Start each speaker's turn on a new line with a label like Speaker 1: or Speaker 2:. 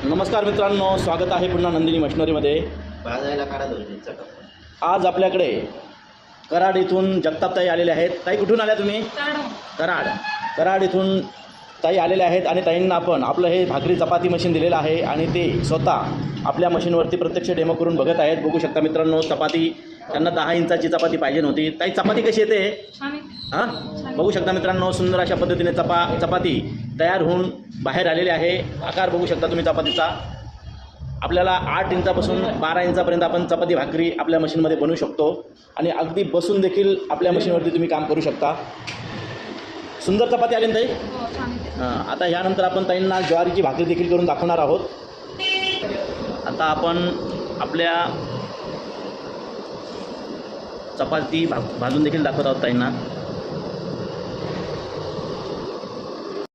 Speaker 1: नमस्कार मित्रांनो, स्वागत आहे पुन्हा नंदिनी मशिनरीमध्ये।
Speaker 2: भाजायला काढा दोन.
Speaker 1: आज आपल्याकडे कराड इथून जगतापताई आलेले आहेत। ताई कुठून आल्या तुम्ही? कराड इथून ताई आलेल्या आहेत आणि ताईंना आपण आपलं हे भाकरी चपाती मशीन दिलेलं आहे आणि ते स्वतः आपल्या मशीनवरती प्रत्यक्ष डेमो करून बघत आहेत। बघू शकता मित्रांनो, चपाती त्यांना 10 इंचाची चपाती पाहिजे होती। ताई चपाती कशी येते? हां, बघू शकता मित्रांनो, सुंदर अशा पद्धतीने चपाती तयार होऊन बाहेर आलेली आहे। आकार बघू शकता तुम्ही चपातीचा। आपल्याला 8 इंचापासून 12 इंचापर्यंत आपण चपाती भाकरी आपल्या मशीनमध्ये बनवू शकतो आणि अगदी बसून देखील आपल्या मशीनवरती तुम्ही काम करू शकता। सुंदर चपाती आली ना ताई? आता ह्यानंतर आपण ताईंना ज्वारीची भाकरी देखील करून दाखवणार आहोत। आता आपण आपल्या चपाती भाजून देखील दाखवत आहोत ताईंना।